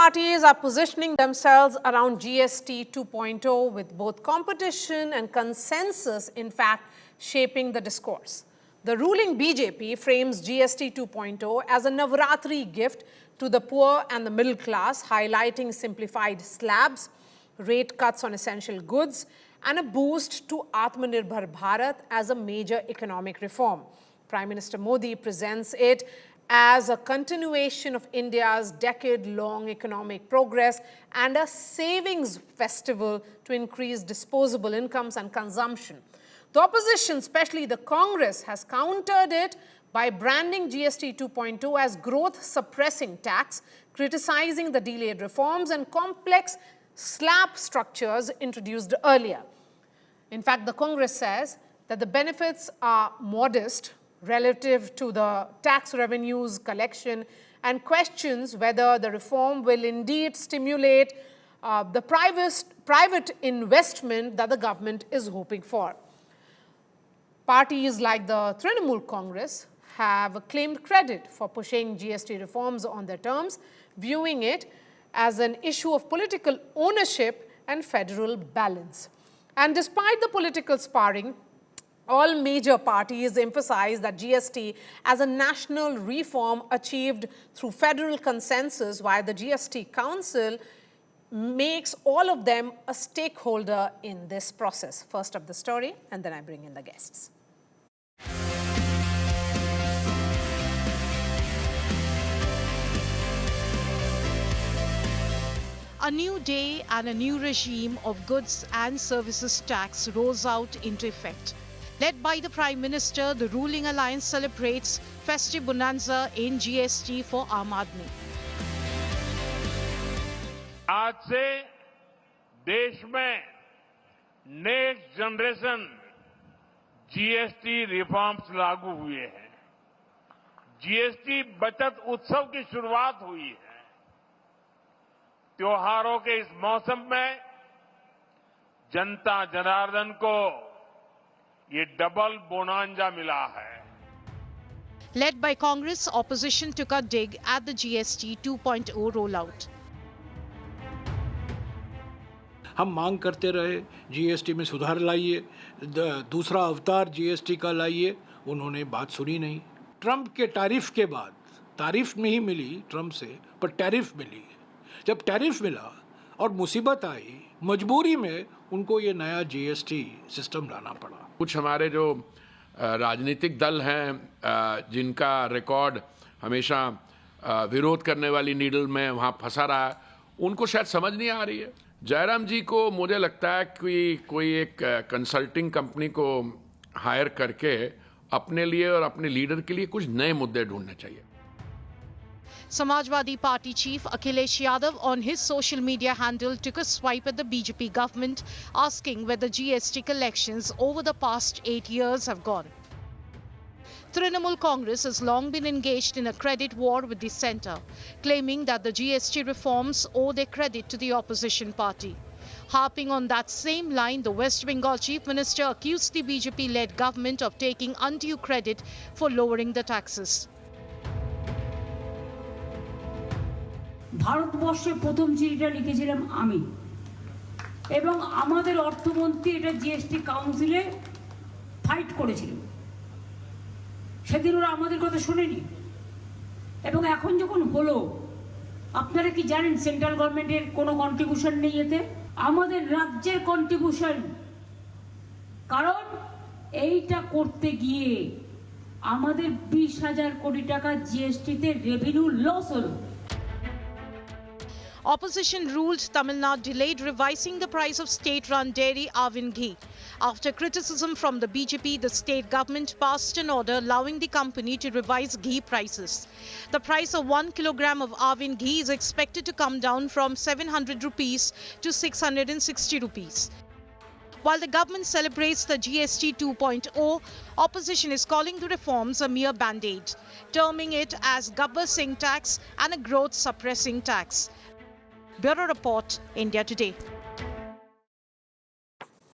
parties are positioning themselves around GST 2.0 with both competition and consensus, in fact, shaping the discourse. The ruling BJP frames GST 2.0 as a Navratri gift to the poor and the middle class, highlighting simplified slabs, rate cuts on essential goods, and a boost to Atmanirbhar Bharat as a major economic reform. Prime Minister Modi presents it as a continuation of India's decade-long economic progress and a savings festival to increase disposable incomes and consumption. The opposition, especially the Congress, has countered it by branding GST 2.0 as growth-suppressing tax, criticizing the delayed reforms and complex slab structures introduced earlier. In fact, the Congress says that the benefits are modest relative to the tax revenues collection and questions whether the reform will indeed stimulate the private investment that the government is hoping for. Parties like the Trinamool Congress have claimed credit for pushing GST reforms on their terms, viewing it as an issue of political ownership and federal balance. And despite the political sparring, all major parties emphasize that GST as a national reform achieved through federal consensus, while the GST Council makes all of them a stakeholder in this process. First up the story, and then I bring in the guests. A new day and a new regime of goods and services tax rolls out into effect. Led by the Prime Minister, the ruling alliance celebrates festive bonanza in GST for Aam Aadmi. आज से देश में next generation GST reforms लागू हुए हैं। GST बचत उत्सव की शुरुआत हुई है। त्योहारों के इस मौसम में जनता जनार्दन को ये डबल बोनांजा मिला है। Led by Congress, opposition took a dig at the GST 2.0 rollout. हम मांग करते रहे जीएसटी में सुधार लाइए, दूसरा अवतार जीएसटी का लाइए, उन्होंने बात सुनी नहीं। ट्रंप के टैरिफ के बाद तारीफ नहीं मिली ट्रंप से, पर टैरिफ मिली। जब टैरिफ मिला और मुसीबत आई, मजबूरी में उनको ये नया जीएसटी सिस्टम लाना पड़ा। कुछ हमारे जो राजनीतिक दल हैं जिनका रिकॉर्ड हमेशा विरोध करने वाली नीडल में वहाँ फंसा रहा है, उनको शायद समझ नहीं आ रही है। जयराम जी को मुझे लगता है कि कोई एक कंसल्टिंग कंपनी को हायर करके अपने लिए और अपने लीडर के लिए कुछ नए मुद्दे ढूंढने चाहिए। Samajwadi Party chief Akhilesh Yadav on his social media handle took a swipe at the BJP government, asking where the GST collections over the past 8 years have gone. Trinamool Congress has long been engaged in a credit war with the centre, claiming that the GST reforms owe their credit to the opposition party. Harping on that same line, the West Bengal Chief Minister accused the BJP-led government of taking undue credit for lowering the taxes. ভারতবর্ষে প্রথম চিঠিটা লিখেছিলাম আমি, এবং আমাদের অর্থমন্ত্রী এটা GST কাউন্সিলে ফাইট করেছিল। সেদিন ওরা আমাদের কথা শোনেনি, এবং এখন যখন হলো, আপনারা কি জানেন সেন্ট্রাল গভর্নমেন্টের কোনো কন্ট্রিবিউশন নেই এতে? আমাদের রাজ্যের কন্ট্রিবিউশন। কারণ এইটা করতে গিয়ে আমাদের 20,000 কোটি টাকা জিএসটিতে রেভিনিউ লস হলো। Opposition ruled Tamil Nadu delayed revising the price of state-run dairy Avin ghee. After criticism from the BJP, the state government passed an order allowing the company to revise ghee prices. The price of 1 kilogram of Avin ghee is expected to come down from 700 rupees to 660 rupees. While the government celebrates the GST 2.0, opposition is calling the reforms a mere band-aid, terming it as Gabbar Singh tax and a growth-suppressing tax. Bureau Report, India Today.